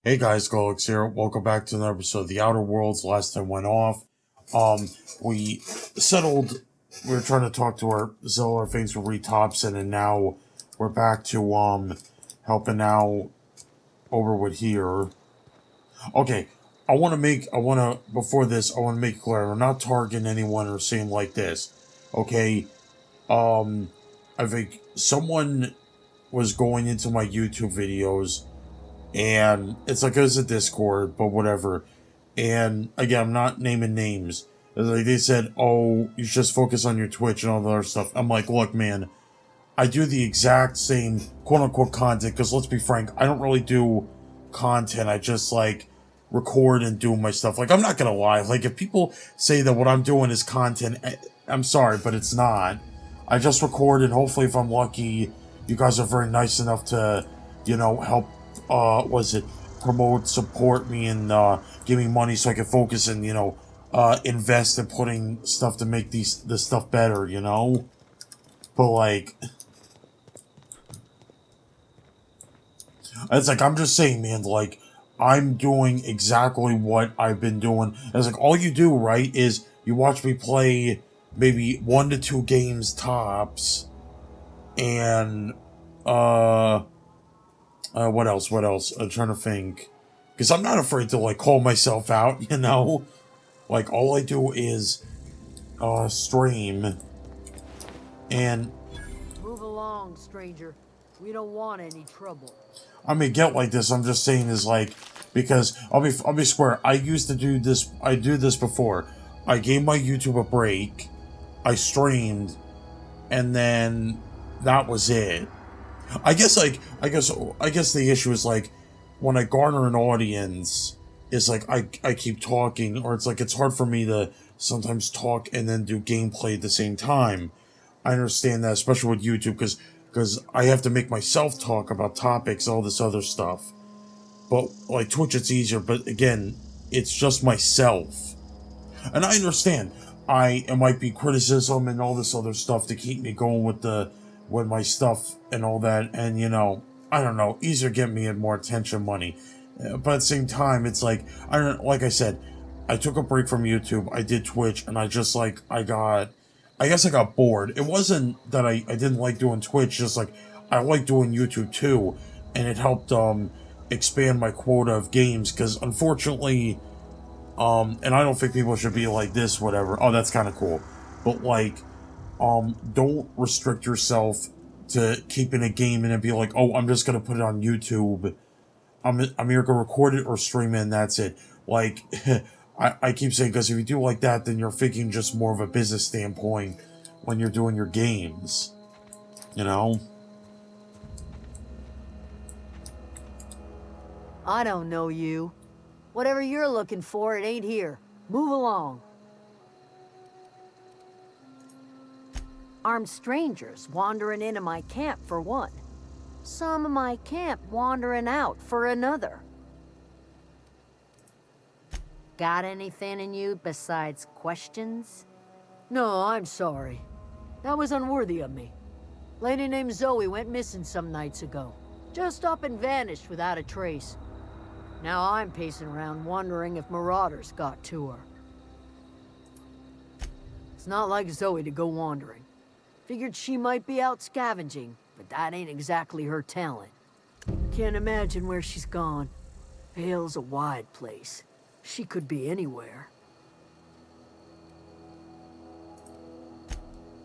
Hey guys, Claylex here. Welcome back to another episode of The Outer Worlds. Last time went off. We settled. We were trying to talk to our Zeller things with Reed Thompson, and now we're back to helping out over with here. Okay, before this, I want to make it clear, I'm not targeting anyone or saying like this. Okay, I think someone was going into my YouTube videos, and it's like it was a Discord, but whatever. And again, I'm not naming names. Like they said, oh, you should just focus on your Twitch and all the other stuff. I'm like, look, man, I do the exact same quote unquote content, because let's be frank, I don't really do content. I just like record and do my stuff. Like, I'm not gonna lie, like if people say that what I'm doing is content, I'm sorry, but it's not. I just record, and hopefully if I'm lucky, you guys are very nice enough to, help promote, support me, and give me money so I can focus and, invest in putting stuff to make this stuff better, But like, it's like, I'm just saying, man, like, I'm doing exactly what I've been doing. And it's like, all you do, right, is you watch me play maybe 1 to 2 games tops, and, what else? I'm trying to think. Because I'm not afraid to, like, call myself out, Like, all I do is, stream. And Move along, stranger. We don't want any trouble. I may get like this, I'm just saying is like, because I'll be square, I used to do this, I do this before. I gave my YouTube a break, I streamed, and then that was it. I guess the issue is like, when I garner an audience, it's like I keep talking, or it's like it's hard for me to sometimes talk and then do gameplay at the same time. I understand that, especially with YouTube, because I have to make myself talk about topics, all this other stuff. But like Twitch, it's easier. But again, it's just myself, and I understand. It might be criticism and all this other stuff to keep me going with my stuff and all that, and I don't know, easier get me more attention, money. But at the same time, it's like, I don't, like I said, I took a break from YouTube. I did Twitch, and I just like I guess I got bored. It wasn't that I didn't like doing Twitch, just like I like doing YouTube too, and it helped expand my quota of games, because unfortunately, and I don't think people should be like this, whatever. Oh, that's kind of cool. But like, don't restrict yourself to keeping a game and then be like, oh, I'm just gonna put it on YouTube. I'm either gonna record it or stream it, and that's it. Like, I keep saying, because if you do like that, then you're thinking just more of a business standpoint when you're doing your games, I don't know you. Whatever you're looking for, it ain't here. Move along. Armed strangers wandering into my camp for one. Some of my camp wandering out for another. Got anything in you besides questions? No, I'm sorry. That was unworthy of me. Lady named Zoe went missing some nights ago. Just up and vanished without a trace. Now I'm pacing around wondering if marauders got to her. It's not like Zoe to go wandering. Figured she might be out scavenging, but that ain't exactly her talent. Can't imagine where she's gone. Vale's a wide place. She could be anywhere.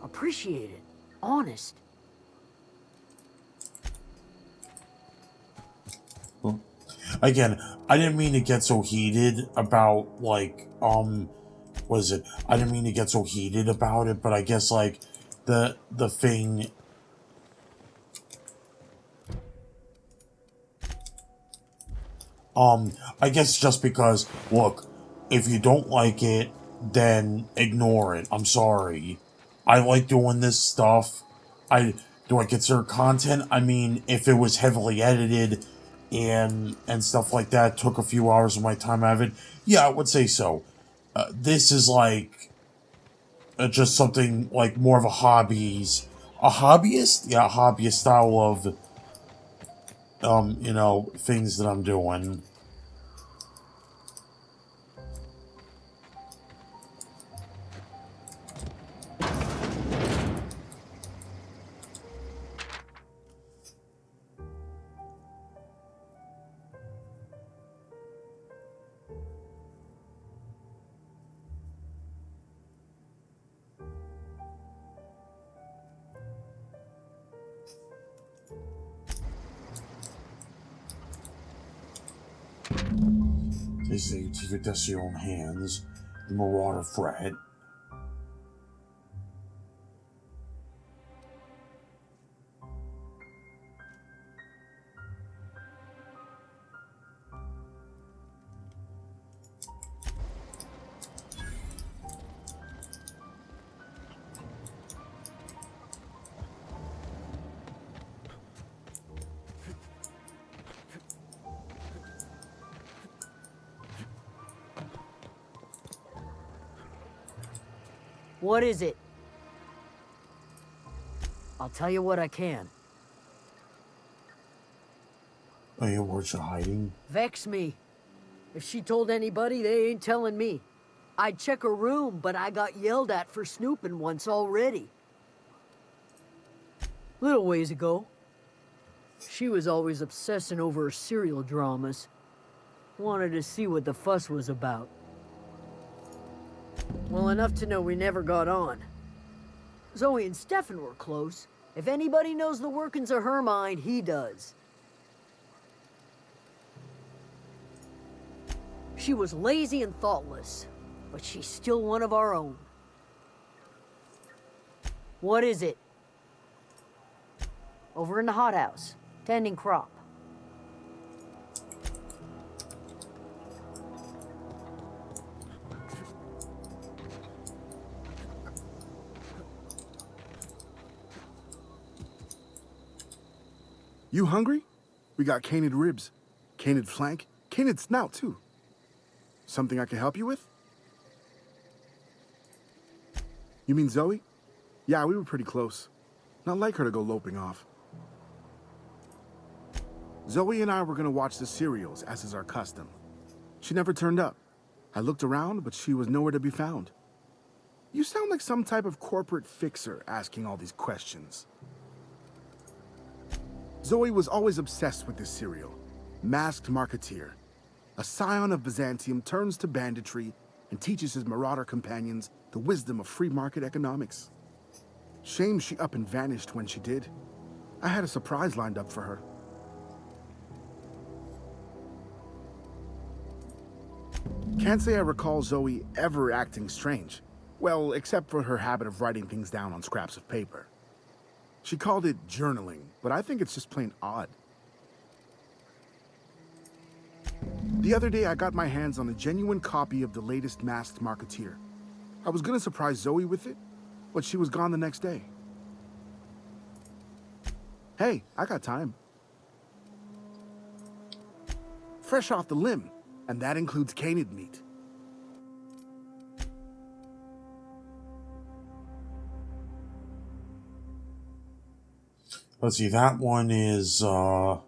Appreciate it. Honest. Again, I didn't mean to get so heated about, like, I didn't mean to get so heated about it, but I guess, like, the thing, I guess just because, look, if you don't like it, then ignore it. I'm sorry. I like doing this stuff. Do I consider content? I mean, if it was heavily edited and stuff like that, took a few hours of my time out of it, yeah, I would say so. This is like just something like more of a hobbyist, yeah, a hobbyist style of things that I'm doing. They say you take your destiny in your own hands. The Marauder threat. What is it? I'll tell you what I can. Oh, yeah, where's she hiding? Vex me. If she told anybody, they ain't telling me. I'd check her room, but I got yelled at for snooping once already. Little ways ago. She was always obsessing over her serial dramas. Wanted to see what the fuss was about. Well, enough to know we never got on. Zoe and Stefan were close. If anybody knows the workings of her mind, he does. She was lazy and thoughtless, but she's still one of our own. What is it? Over in the hothouse, tending crop. You hungry? We got canid ribs, canid flank, canid snout too. Something I can help you with? You mean Zoe? Yeah, we were pretty close. Not like her to go loping off. Zoe and I were gonna watch the serials, as is our custom. She never turned up. I looked around, but she was nowhere to be found. You sound like some type of corporate fixer asking all these questions. Zoe was always obsessed with this serial. Masked Marketeer. A scion of Byzantium turns to banditry and teaches his marauder companions the wisdom of free market economics. Shame she up and vanished when she did. I had a surprise lined up for her. Can't say I recall Zoe ever acting strange. Well, except for her habit of writing things down on scraps of paper. She called it journaling, but I think it's just plain odd. The other day, I got my hands on a genuine copy of the latest Masked Marketeer. I was gonna surprise Zoe with it, but she was gone the next day. Hey, I got time. Fresh off the limb, and that includes canid meat. Let's see, that one is, oh,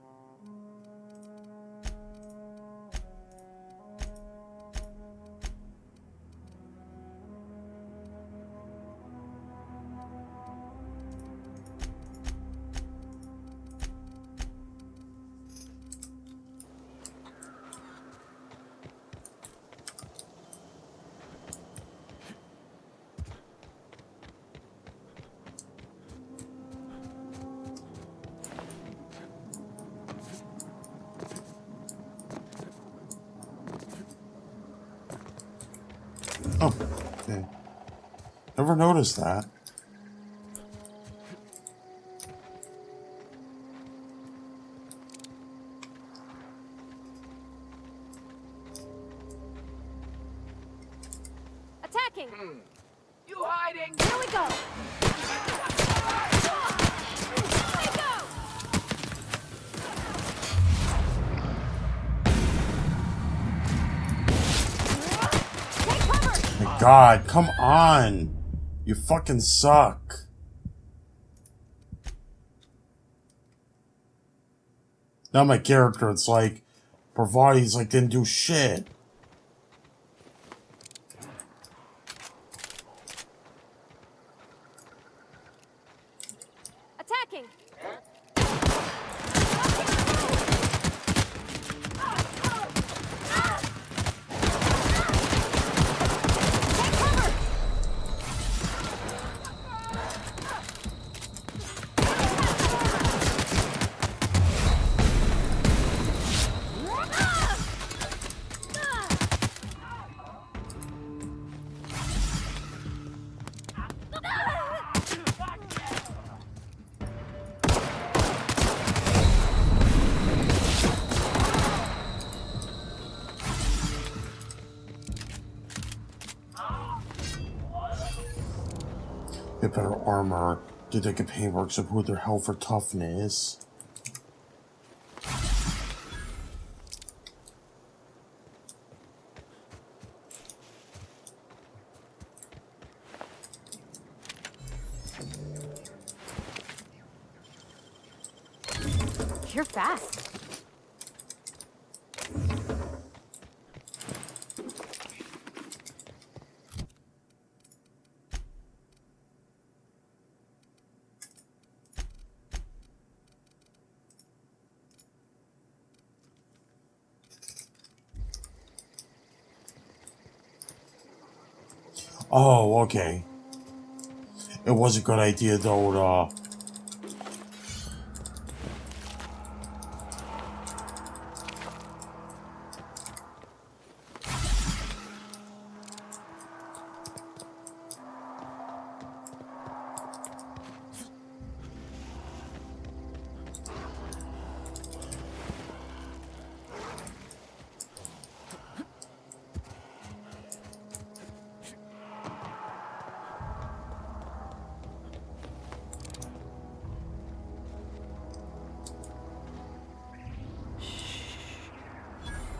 okay. Never noticed that. Attacking! You hiding? Here we go! Here we go! Take cover! My God, come on! You fucking suck. Now my character, it's like, Bravati's like, didn't do shit. Attacking! Take cover! get better armor, get their paintworks, improve their health or toughness. You're fast. Oh, okay. It was a good idea though to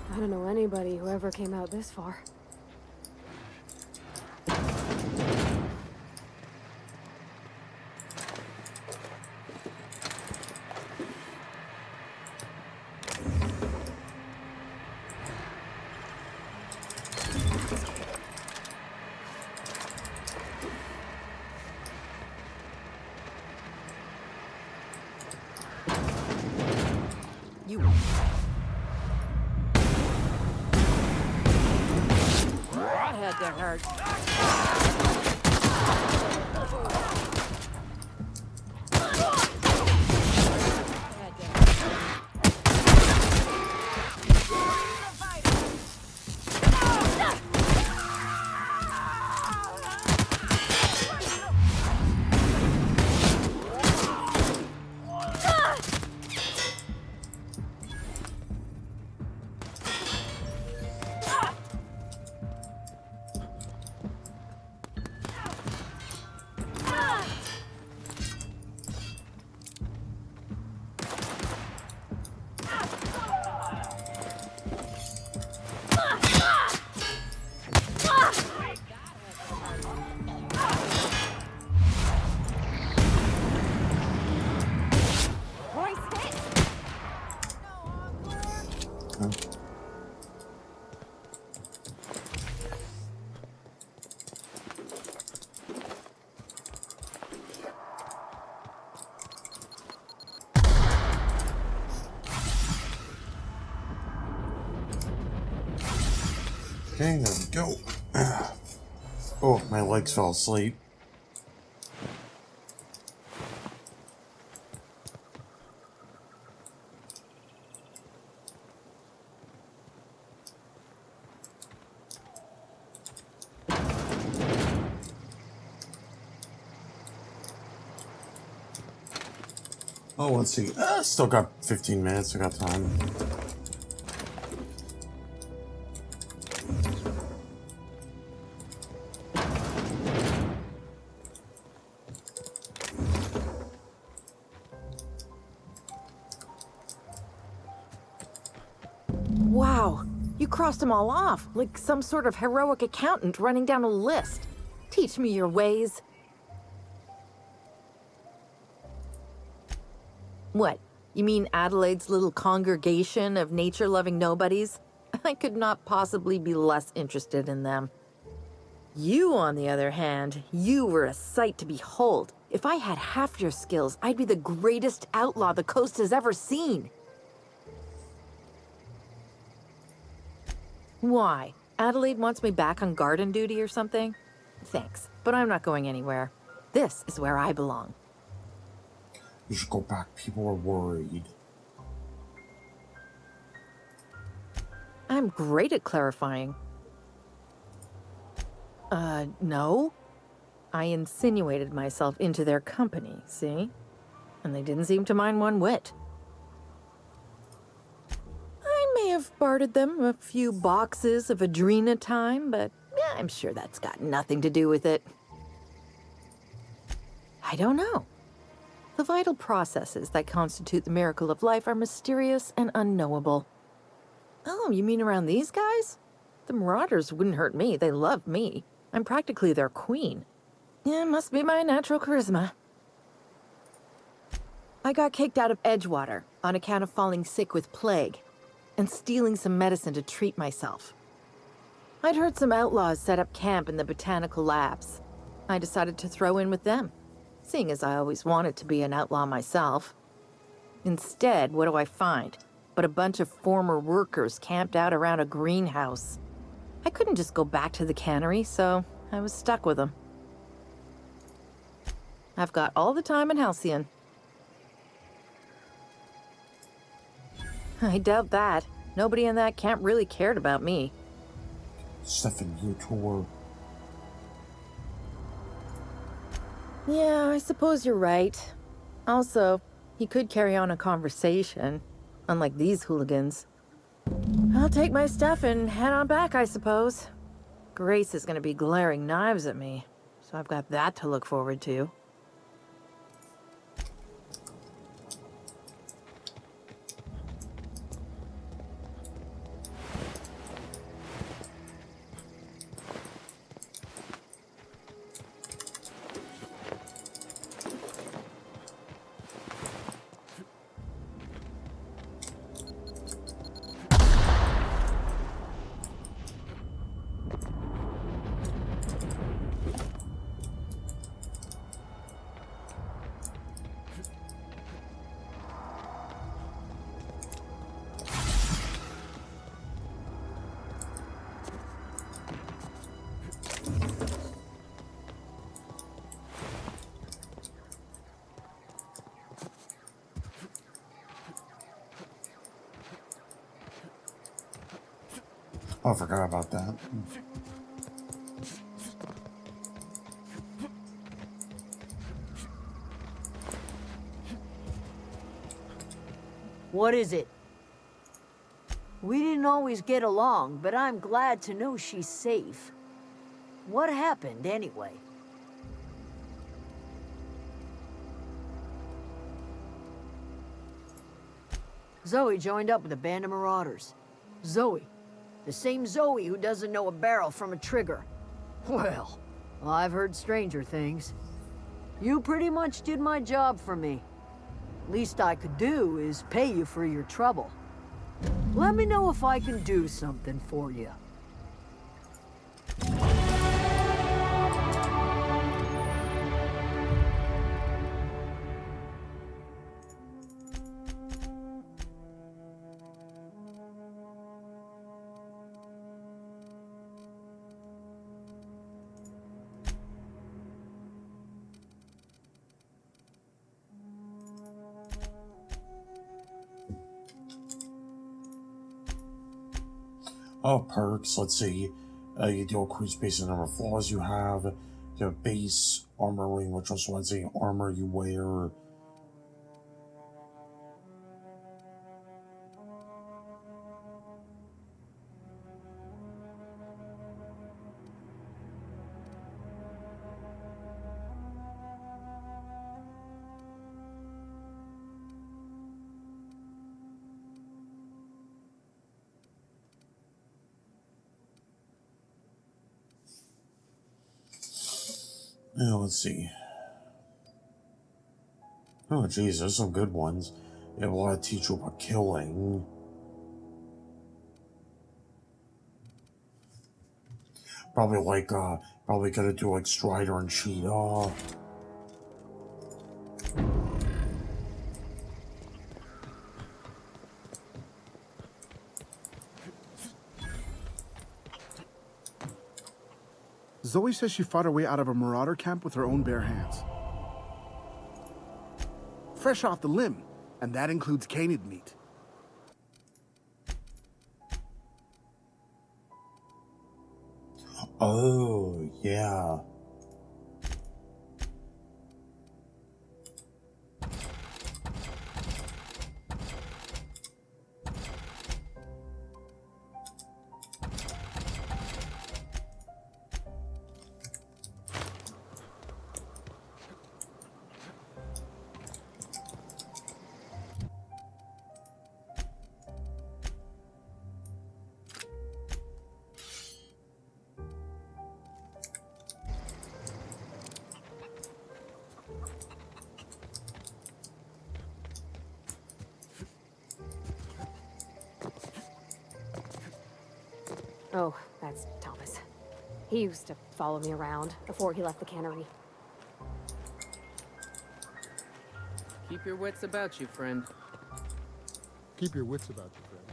I don't know anybody who ever came out this far. That had to hurt. Okay, there we go. Oh, my legs fell asleep. Oh, let's see. Still got 15 minutes. I got time. Wow, you crossed them all off, like some sort of heroic accountant running down a list. Teach me your ways. What, you mean Adelaide's little congregation of nature-loving nobodies? I could not possibly be less interested in them. You, on the other hand, you were a sight to behold. If I had half your skills, I'd be the greatest outlaw the coast has ever seen. Why? Adelaide wants me back on garden duty or something? Thanks, but I'm not going anywhere. This is where I belong. You should go back. People are worried. I'm great at clarifying. No. I insinuated myself into their company, see? And they didn't seem to mind one whit. I may have bartered them a few boxes of Adrena time, but I'm sure that's got nothing to do with it. I don't know. The vital processes that constitute the miracle of life are mysterious and unknowable. Oh, you mean around these guys? The Marauders wouldn't hurt me. They love me. I'm practically their queen. Yeah, must be my natural charisma. I got kicked out of Edgewater on account of falling sick with plague and stealing some medicine to treat myself. I'd heard some outlaws set up camp in the botanical labs. I decided to throw in with them, seeing as I always wanted to be an outlaw myself. Instead, what do I find but a bunch of former workers camped out around a greenhouse? I couldn't just go back to the cannery, so I was stuck with them. I've got all the time in Halcyon. I doubt that. Nobody in that camp really cared about me. Stefan Utor. Yeah, I suppose you're right. Also, he could carry on a conversation, unlike these hooligans. I'll take my stuff and head on back, I suppose. Grace is gonna be glaring knives at me, so I've got that to look forward to. Oh, I forgot about that. What is it? We didn't always get along, but I'm glad to know she's safe. What happened, anyway? Zoe joined up with a band of marauders. Zoe. The same Zoe who doesn't know a barrel from a trigger. Well, I've heard stranger things. You pretty much did my job for me. Least I could do is pay you for your trouble. Let me know if I can do something for you. Oh, perks. Let's see. You deal increase based on the number of flaws you have. You have base armor ring, which also adds any armor you wear. Now, let's see. Oh, geez, there's some good ones. They have a lot to teach you about killing. Probably like, probably gonna do like Strider and Cheetah. Zoe says she fought her way out of a marauder camp with her own bare hands. Fresh off the limb, and that includes canid meat. Oh, yeah. Oh, that's Thomas. He used to follow me around before he left the cannery. Keep your wits about you, friend. Keep your wits about you, friend.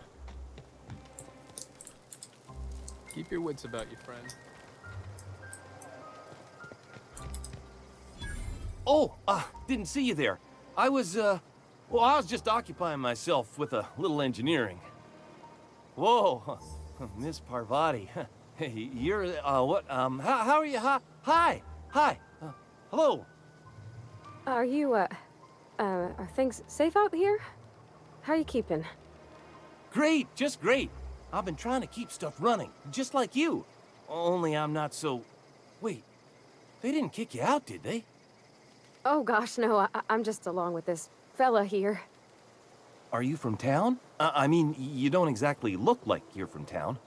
Keep your wits about you, friend. Oh, didn't see you there. I was just occupying myself with a little engineering. Whoa, Miss Parvati. Hey, you're, what, how are you? Hi, hello. Are you, are things safe out here? How are you keeping? Great, just great. I've been trying to keep stuff running, just like you. Only I'm not so... Wait, they didn't kick you out, did they? Oh gosh, no, I'm just along with this fella here. Are you from town? I mean, you don't exactly look like you're from town.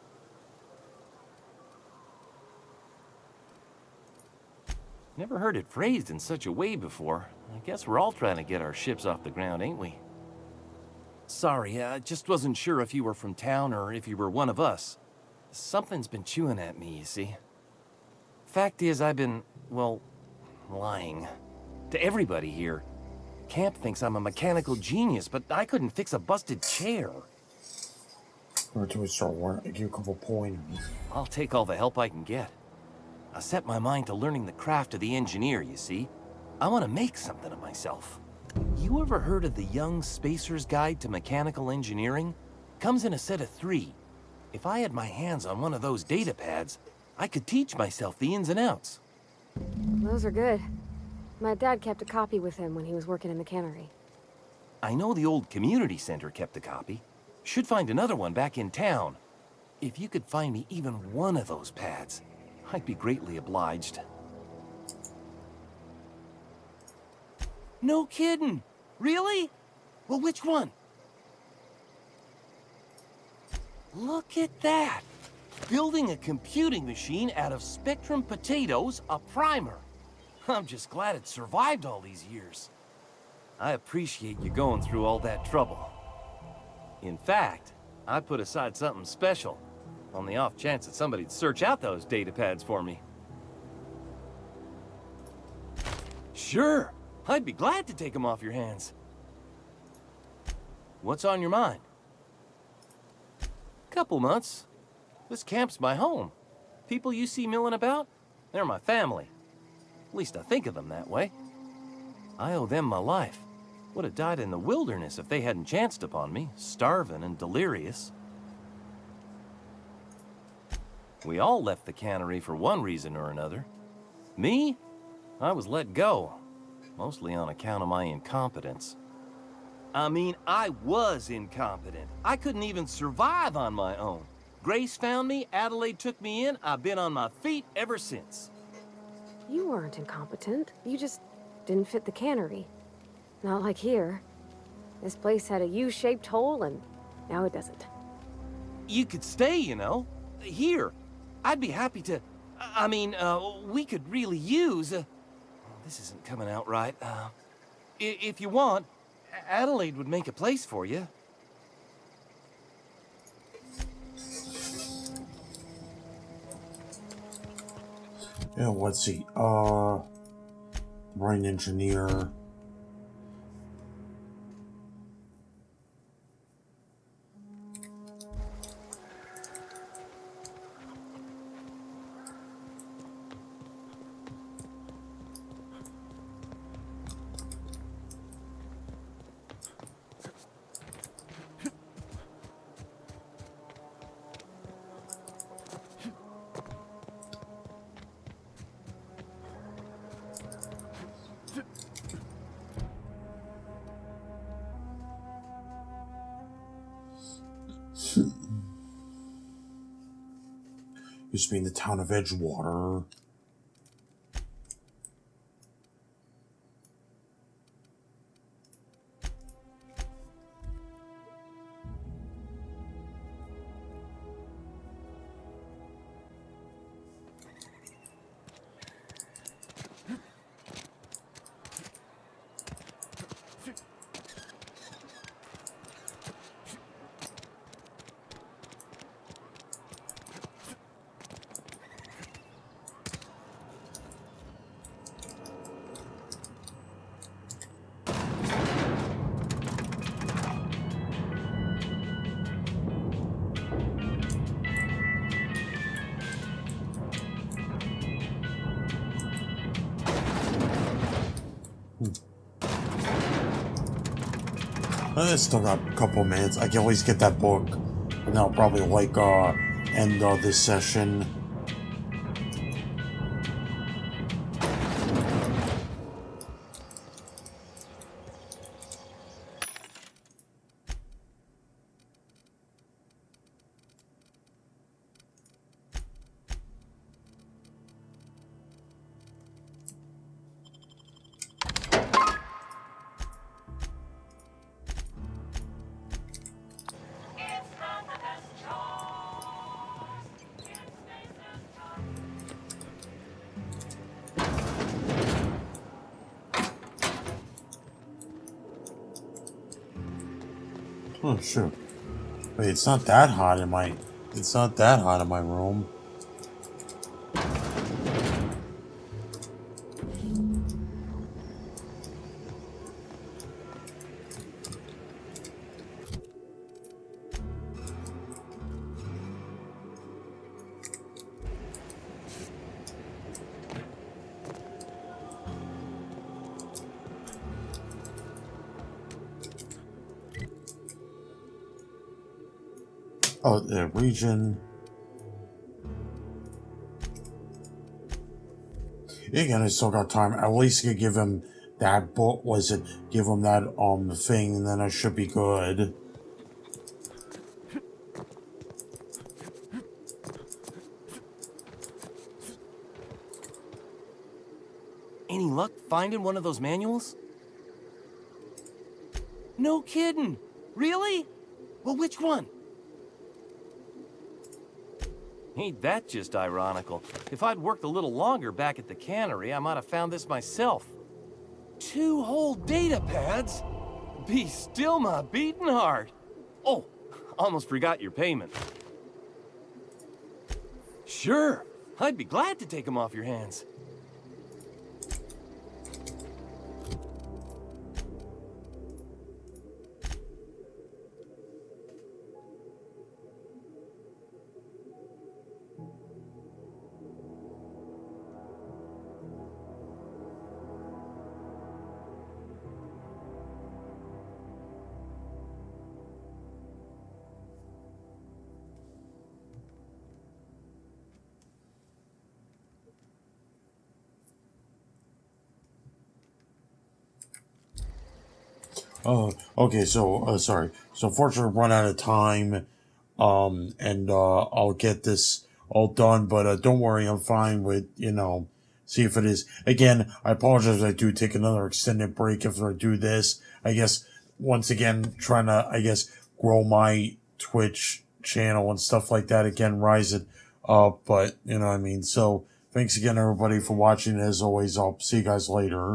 Never heard it phrased in such a way before. I guess we're all trying to get our ships off the ground, ain't we? Sorry, I just wasn't sure if you were from town or if you were one of us. Something's been chewing at me, you see. Fact is, I've been, well, lying. To everybody here. Camp thinks I'm a mechanical genius, but I couldn't fix a busted chair. Where do we start? I give you a couple pointers. I'll take all the help I can get. I set my mind to learning the craft of the engineer, you see. I want to make something of myself. You ever heard of the Young Spacer's Guide to Mechanical Engineering? Comes in a set of 3. If I had my hands on one of those data pads, I could teach myself the ins and outs. Those are good. My dad kept a copy with him when he was working in the cannery. I know the old community center kept a copy. Should find another one back in town. If you could find me even one of those pads, I'd be greatly obliged. No kidding! Really? Well, which one? Look at that! Building a computing machine out of Spectrum potatoes, a primer. I'm just glad it survived all these years. I appreciate you going through all that trouble. In fact, I put aside something special, on the off chance that somebody'd search out those data pads for me. Sure, I'd be glad to take them off your hands. What's on your mind? Couple months. This camp's my home. People you see milling about, they're my family. At least I think of them that way. I owe them my life. Would have died in the wilderness if they hadn't chanced upon me, starving and delirious. We all left the cannery for one reason or another. Me? I was let go, mostly on account of my incompetence. I mean, I was incompetent. I couldn't even survive on my own. Grace found me, Adelaide took me in, I've been on my feet ever since. You weren't incompetent. You just didn't fit the cannery. Not like here. This place had a U-shaped hole, and now it doesn't. You could stay, you know. Here. I'd be happy to... I mean, we could really use... this isn't coming out right. If you want, Adelaide would make a place for you. Yeah, let's see. Brain engineer. Used to be in the town of Edgewater. I still got a couple of minutes. I can at least get that book. And then I'll probably like end this session. Oh shoot. Wait, it's not that hot in my room. Oh, the region. Again, I still got time. At least I could give him that book. Give him that thing, and then I should be good. Any luck finding one of those manuals? No kidding. Really? Well, which one? Ain't that just ironical? If I'd worked a little longer back at the cannery, I might have found this myself. 2 whole data pads? Be still my beating heart. Oh, almost forgot your payment. Sure, I'd be glad to take them off your hands. Oh, okay, so, sorry. So, unfortunately, I've run out of time, and, I'll get this all done, but, don't worry, I'm fine with, see if it is. Again, I apologize if I do take another extended break if I do this. I guess, once again, trying to, grow my Twitch channel and stuff like that, again, rise it up, but, you know what I mean? So, thanks again, everybody, for watching. As always, I'll see you guys later.